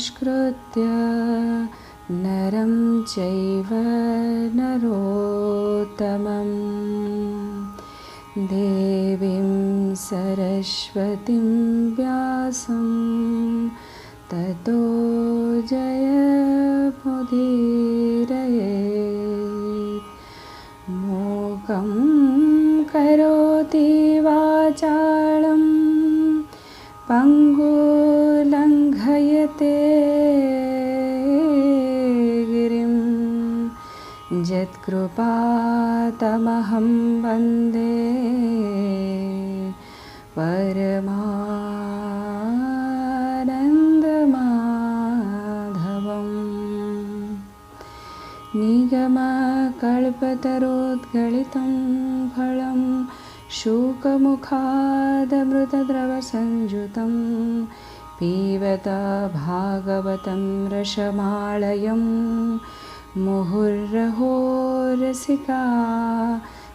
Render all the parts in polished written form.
नमस्कृत्य नरं चैव नरोत्तमं देवीं सरस्वतीं व्यासं ततो जयमुदीरयेत्। मूकं करोति वाचालं पङ्गुलङ्घयते गिरिं यत्कृपातमहं वन्दे परमानन्दमाधवम्। निगमकल्पतरोद्गलितं फलं शुकमुखादमृतद्रवसंयुतं पिबत भागवतं रसमालयं मुहुर्मुहुः रसिका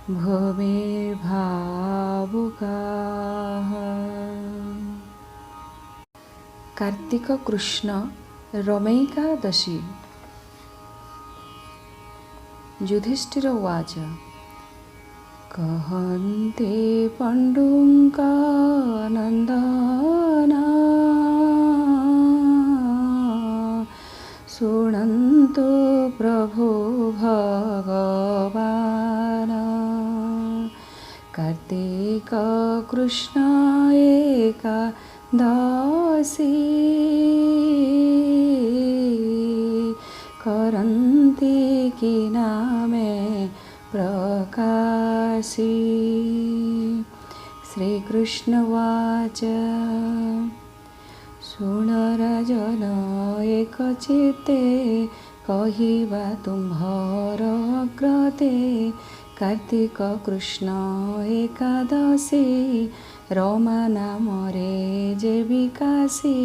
भूमिर्भावुकाः। कार्तिक कृष्ण रमैकादशी। युधिष्ठिर उवाच कहन्ते पण्डुकानन्दना शृण्वन्तु प्रभो भगवान् कार्तिक कृष्ण एकादशी करन्ति कि नामे प्रकाशी। श्रीकृष्णवाच सुन राजन एकचित्ते कहिबा तुम्भर अग्रते कार्तिक कृष्ण एकादशी रमा नामरे जे विकासी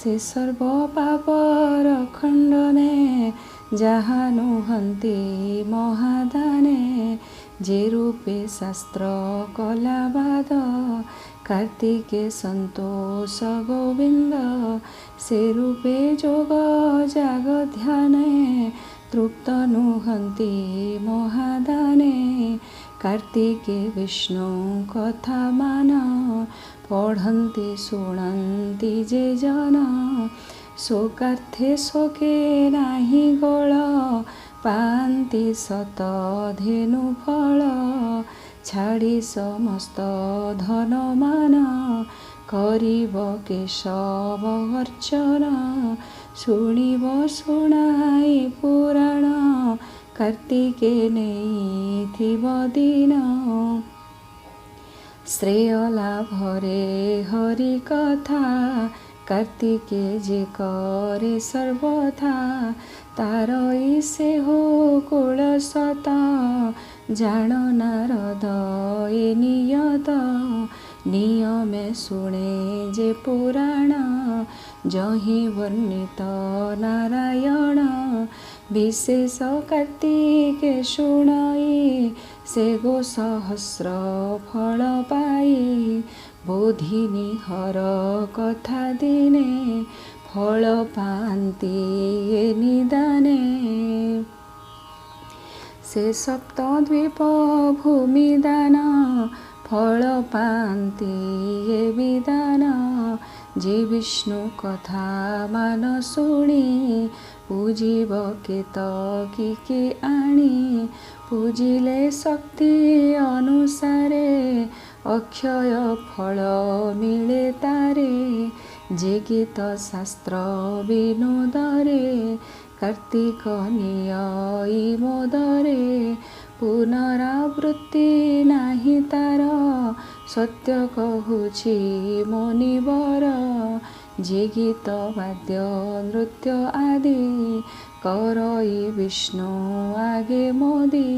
से सर्व पापर खण्डने जहाँ नुहन्ति महादाने जे रूपे शास्त्र कलाबाद कार्तिके सन्तोष गोविंद से रूपे जोग जाग ध्याने तृप्त नुहन्ति महादाने कार्तिके विष्णु कथा मान पढ़न्ति शुणन्ति जे जन शोकार्थे शोके नाही गोल पान्ति शत धेनु फल छाड़ी समस्त धन मान करिब केशव अर्चन शुणिब शुणाई पुराण कार्तिके नेइथिब दिन श्रेय लाभरे हरि कथा कार्तिके जे करे सर्वथा तार इसे हो कुल सत जान नारद ए नियत नियमे शुणे जे पुराण जहि वर्णित नारायण विशेष कार्तिके शुणई से गो सहस्र फल पाई बोधिनी हर कथा दिने फल पान्ति ये निदाने से सप्तद्वीप भूमिदान फल पान्ति ये विदान जे विष्णु कथा मान शुणी पूजिब केतकी आणी पूजिले शक्ति अनुसारे अक्षय फल मिले तारे जे गीत शास्त्र विनोदरे कार्तिक नियई मोदरे पुनरावृत्ति नाही तार सत्य कहुछि मुनिवर जे गीत वाद्य नृत्य आदि करई विष्णु आगे मोदी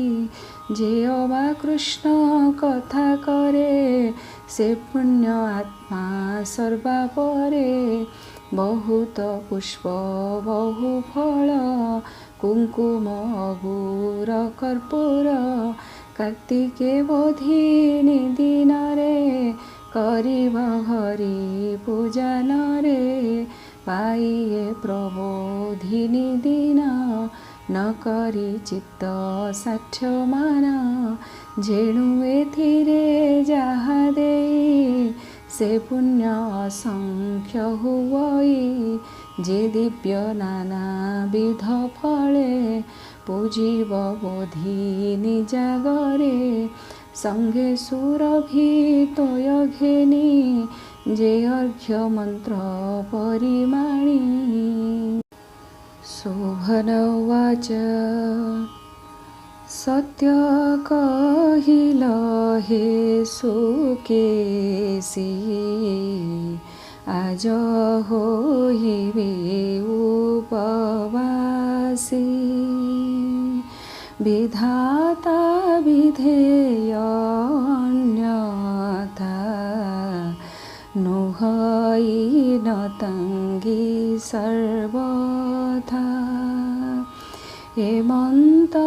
जे अबा कृष्ण कथा करे से पुण्य आत्मा सर्वा परे बहुत पुष्प बहु फल कुंकुम अगुर कर्पूर कार्तिके बोधिनी दिन रे करिब हरि पूजन रे ପାଇଏ ପ୍ରବୋଧିନୀ ଦିନ ନ କରି ଚିତ୍ତ ଷାଠ୍ୟମାନ ଯେଣୁ ଏଥିରେ ଯାହା ଦେଇ ସେ ପୁଣ୍ୟ ଅସଂଖ୍ୟ ହୁଅଇ ଯେ ଦିବ୍ୟ ନାନାବିଧ ଫଳେ ପୂଜିବ ବୋଧିନୀ ଜାଗରେ ସଙ୍ଗେ ସୁରଭି ତୋୟ ଘେନି ଯେ ଅର୍ଘ୍ୟ ମନ୍ତ୍ର ପରିମାଣି। ଶୋଭନ ଉବାଚ ସତ୍ୟ କହିଲ ହେ ସୁକେଶୀ ଆଜ ହୋଇବେ ଉପବାସୀ ବିଧାତା ବିଧେୟ ଅନ୍ୟଥା ନୁହଇ ନତଙ୍ଗୀ ସର୍ବଥା ଏମନ୍ତ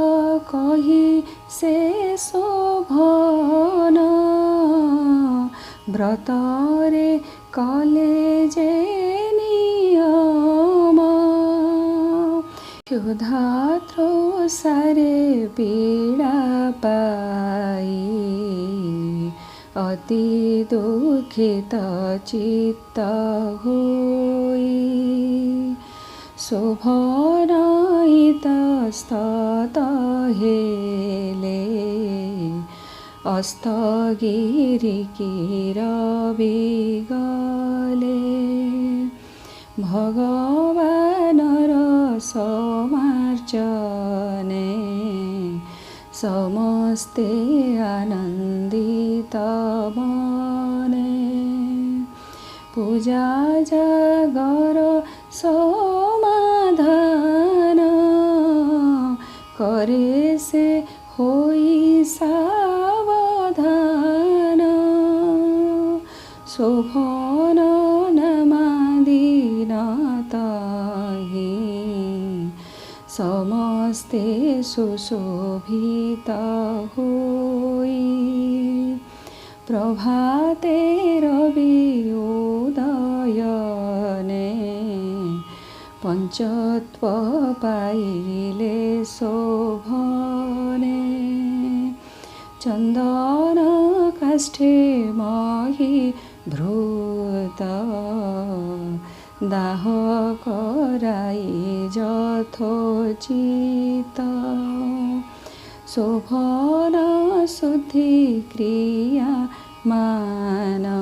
କହି ସେ ଶୋଭନ ବ୍ରତରେ କଲେ ଯେ ନିୟମ କ୍ଷୁଧାତୃଷାରେ ପୀଡ଼ା ପାଇ ଅତି ଦୁଃଖିତ ଚିତ୍ତ ହୋଇ ଶୋଭନ ଇତସ୍ତତ ହେଲେ ଅସ୍ତଗିରିକିର ବିଗଲେ ଭଗବାନର ସମାର୍ଚ୍ଚନେ ସମସ୍ତେ ଆନନ୍ଦିତ ମନେ ପୂଜା ଜାଗର ସମାଧାନ করে ସେ ହୋଇ ସାବଧାନ ଶୋଭନ ନାମାଦିନ ତହି ସମସ୍ତେ ସୁଶୋଭିତ ହୋଇ ପ୍ରଭାତେ ରବି ଉଦୟନେ ପଞ୍ଚତ୍ଵ ପାଇଲେ ଶୋଭନେ ଚନ୍ଦନ କାଷ୍ଠେ ମହି ଭୃତ ଦାହ କରାଇ ଯଥୋଚିତ ଶୋଭନ ଶୁଦ୍ଧି କ୍ରିୟା ମାନ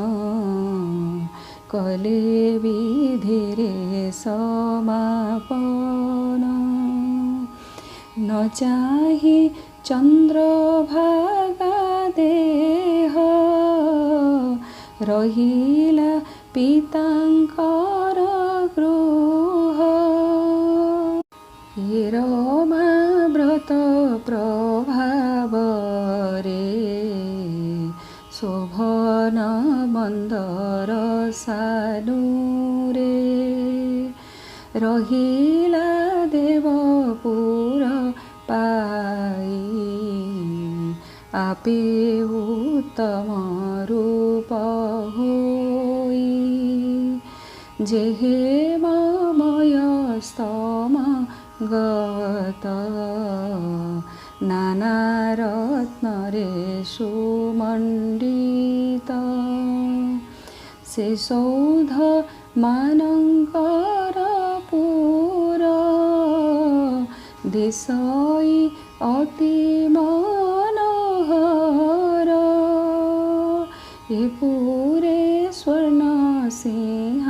କଲେ ବିଧିରେ ସମାପନ ନ ଚାହିଁ ଚନ୍ଦ୍ରଭାଗା ଦେହ ରହିଲା ପିତାଙ୍କର ଗୃହ ରମା ବ୍ରତ ପ୍ରଭାବରେ ଶୋଭନ ମନ୍ଦର ସାନୁରେ ରହିଲା ଦେବପୁର ପାଇ ଆପେ ଉତ୍ତମ ରୂପ ହୋଇ ଯେହେ ମମୟ ସ୍ତମ ଗତ ନାନା ରତ୍ନରେ ସୁମଣ୍ଡିତ ସେ ସୌଧ ମାନଙ୍କର ପୁର ଦିଶଇ ଅତି ମନୋହର ଏ ପୁରେ ସ୍ୱର୍ଣ୍ଣ ସିଂହାସନ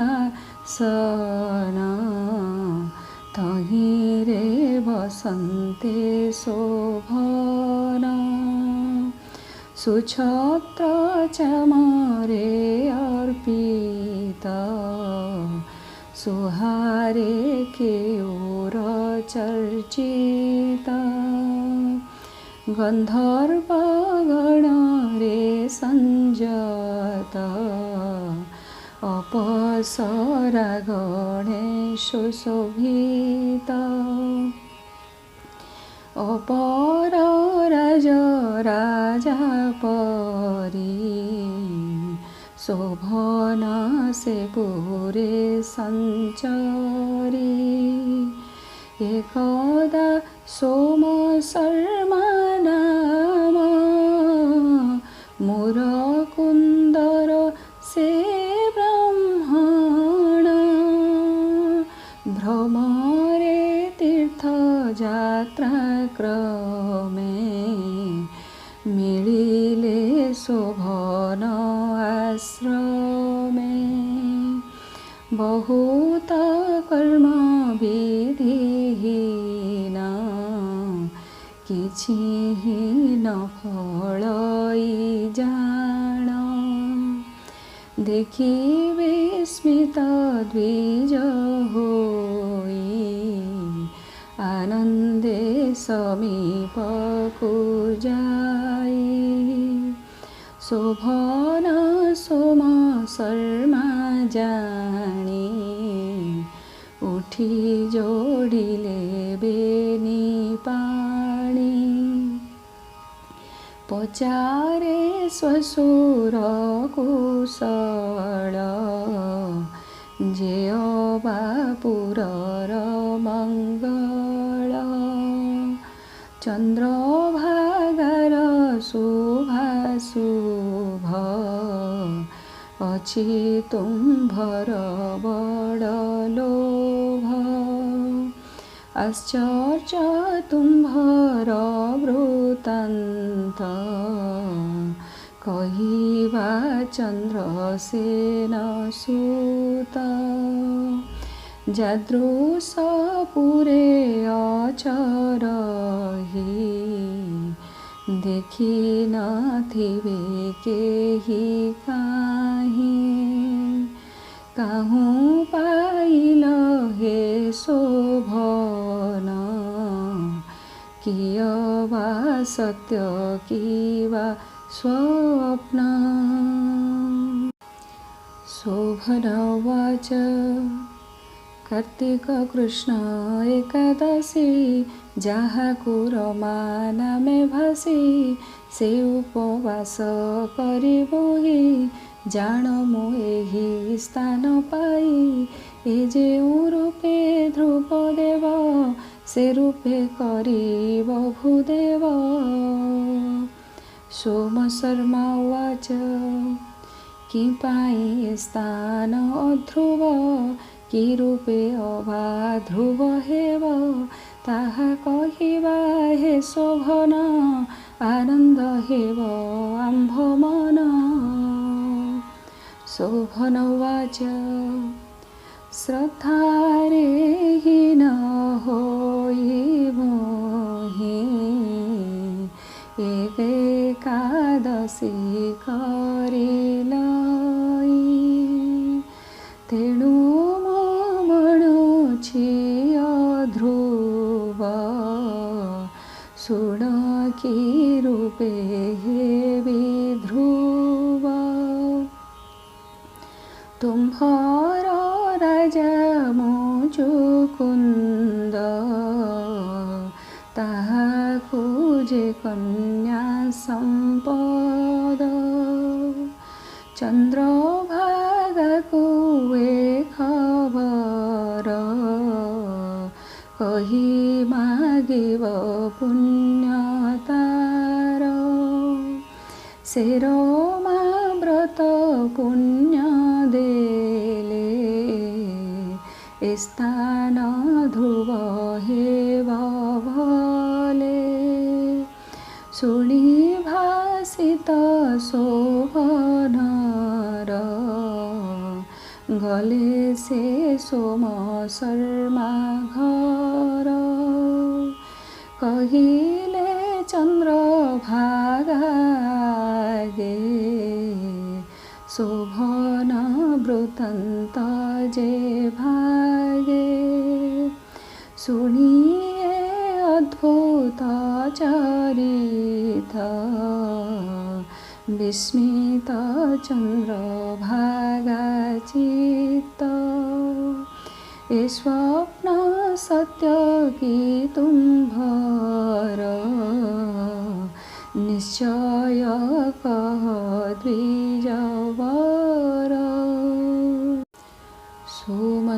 ତହିଁରେ ବସନ୍ତେ ଶୋଭନ ସୁଛତ୍ର ଚାମରେ ଅର୍ପିତ ସୁହାରେ କେଉର ଚର୍ଚ୍ଚିତ ଗନ୍ଧର୍ବ ଗଣରେ ସଂଯତ ଅପସରା ଗଣେ ସୁଶୋଭିତ ଅପର ରାଜ ରାଜା ପରି शोभन से पूरे संचारी एकदा सोम शर्मा नाम मोर कुंदर से ब्राह्मण भ्रमरे तीर्थ यात्रा क्रमे मिलिले शोभन आश्रमे बहुत कर्म विधिहीन किछि न फलई जान देखि विस्मित द्विज होई आनंदे समीपकु जाई शोभन सोम शर्मा जानी उठी जोड़िले बेनी पाणी पचारे श्वशुर कुशल जे बापुरर मंगल चंद्रभागार शुभाशुभ अछि तुम्भर बड़ लोभ आश्चर्य तुम्भर वृत्तान्त कहिबा चंद्रसेन सूत जादृशपुरे अचरहि देखि नथिबे केहि काहि काहूँ पाइल हे शोभन कियबा सत्य किवा स्वप्न शोभन उवाच कार्तिक कृष्ण एकादशी ଯାହାକୁ रमा नामे भासी से उपवास करिबोहि जान मु एहि स्थान पाई ए जेउ रूपे ध्रुवदेव से रूपे करिब भूदेव सोम शर्मा उवाच कि पाई स्थान अध्रुव कि रूपे अभा ध्रुव हेव ताहा कहिबा हे शोभन आनंद हेव आम्भ मन शोभन उवाच श्रद्धारे हीन होई मोहि एकादशी करिलाई तेणु मो मणुछि ध्रुव सुण कि रूपे हेबि ध्रुव तुम्भर राजा मुचुकुंद ताहा खोजे कन्या संपद चंद्रभागाको ए खबर कही मागिब पुण्यतार से रमा व्रत पुण्य देले स्थान ध्रुव हेब भले शुणी भासित शोभनर गले से सोम शर्मा घर कहिले चंद्रभागागे शोभन वृत्तान्त जे भागे शुणिए अद्भुत चरित विस्मित चंद्रभागा चित्त ए स्वप्न सत्य कि तुम्भर निश्चय कह द्विजवर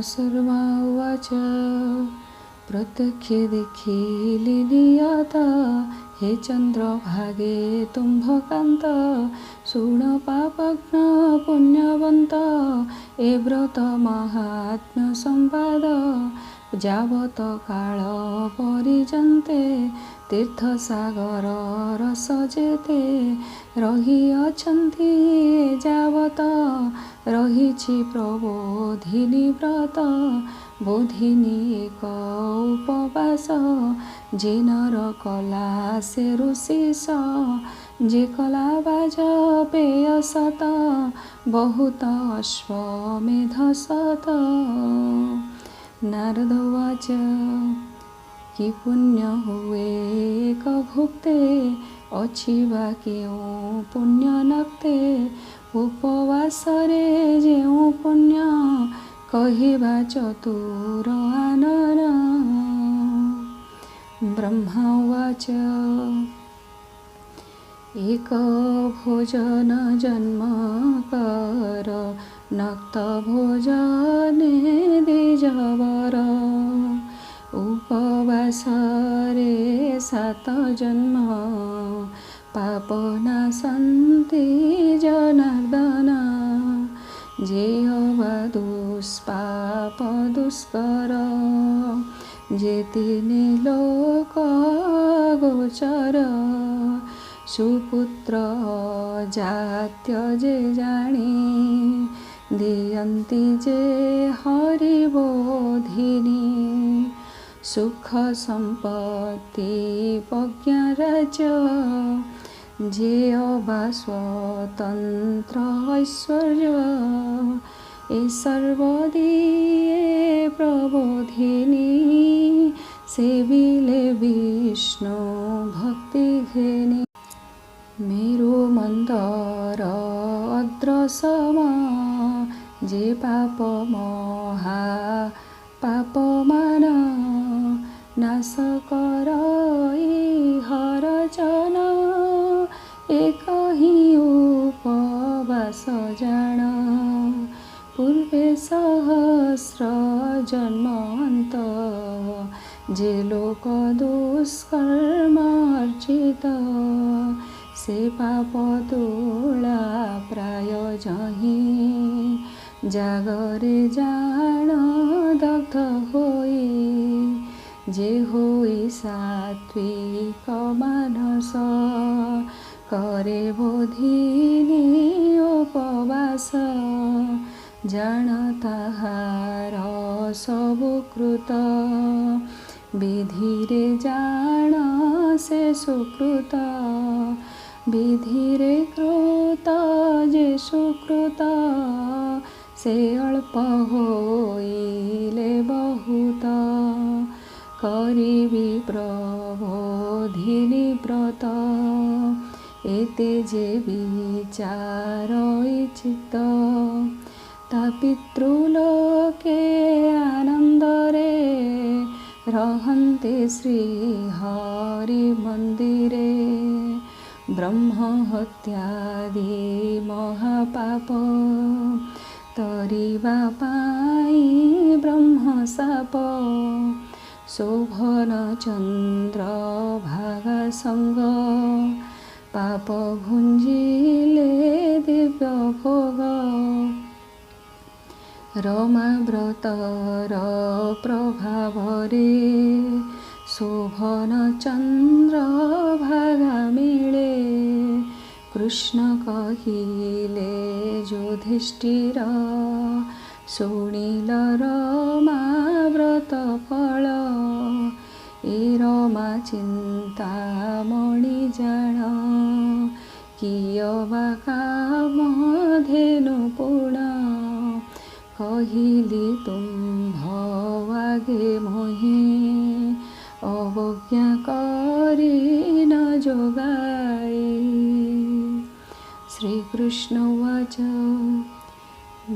शर्मा उवाच प्रत्यक्षे देखिली नियत हे चन्द्रभागे तुम्भकान्त शृण पापघ्न पुण्यवन्त ए व्रत महात्म्य संवाद ଯାବତ କାଳ ପରିଜନ୍ତେ ତୀର୍ଥସାଗର ରସ ଯେତେ ରହିଅଛନ୍ତି ଯାବତ ରହିଛି ପ୍ରବୋଧିନୀ ବ୍ରତ ବୋଧିନୀ ଏକ ଉପବାସ ଯେ ନର କଲା ସେ ଋଷିସ ଯେ କଲା ବାଜପେୟ ସତ ବହୁତ ଅଶ୍ୱମେଧ ସତ। नारद उवाच कि पुण्य हुए एक भुक्ते अछि वा केउँ पुण्य नक्ते उपवासरे जेउँ पुण्य कहिबा चतुर आनन। ब्रह्मा उवाच एक भोजन जन्म कर नक्त भोजने द्विजवर उपवासरे सात जन्म पाप नाशन्ति जनार्दन जे अवा दुष्पाप दुष्कर जे तिने लोक गोचर सुपुत्र जात्य जे जाणी दियन्ति जे हरिबोधिनी सुख सम्पत्ति प्रज्ञा राज्य जे अवा स्वतन्त्र ऐश्वर्य ए सर्वदिए प्रबोधिनी सेविले विष्णु भक्ति घेनी मेरो मन्दर अद्रसम जे पाप महा पाप मान नाश कर हर जन एक ही उपवास जान पूर्वे सहस्र जन्मान्त जे लोक दुष्कर्म अर्जित से पाप तुला प्राय जही जागरे जान दग्ध होई जे होई सात्विक मानस करे बोधिनी उपवास जान ताहार सबु कृत विधिरे जान से सुकृत विधिरे कृत जे सुकृत से अल्प होइले बहुत करिबी प्रबोधिनी व्रत एते जे विचार चित्त ता पितृलोके आनन्दरे रहन्ते श्री हरि मन्दिरे ब्रह्म हत्यादि महापाप तरिबा पाई ब्रह्म शाप शोभन चन्द्र भागा संग पाप भुञ्जिले दिव्य भोग रमा व्रतर प्रभावरे शोभन चन्द्र भागा मिले कृष्ण कहिले युधिष्ठिर शुणिल रमा व्रत फल ए रमा चिन्तामणि जान कियबा काम धेनु पुण कहिली तुम्भ आगे मोहि अवज्ञा करी न जोगाई। श्रीकृष्ण उवाच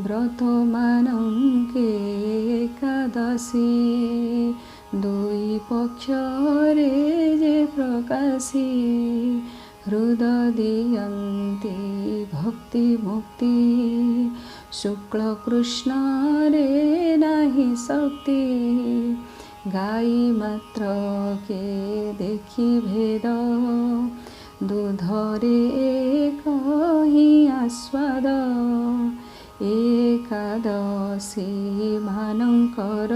व्रत मानंके एकादशी दुई पक्षरे जे प्रकाशी हृद दियन्ति भक्ति मुक्ति शुक्ल कृष्ण रे नाही शक्ति गाई मात्र के देखी भेद दूधरे एक ही आस्वाद एकादशी मानकर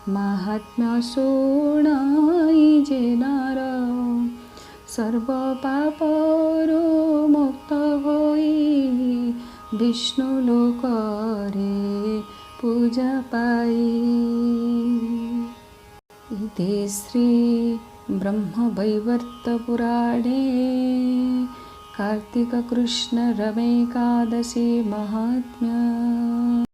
महात्म्य शुणाई जे नर सर्व पापरु मुक्त होई विष्णु लोकरे पूजा पाई। इति श्री ब्रह्मवैवर्त पुराणे कार्तिक कृष्ण रमेकादशी महात्म्य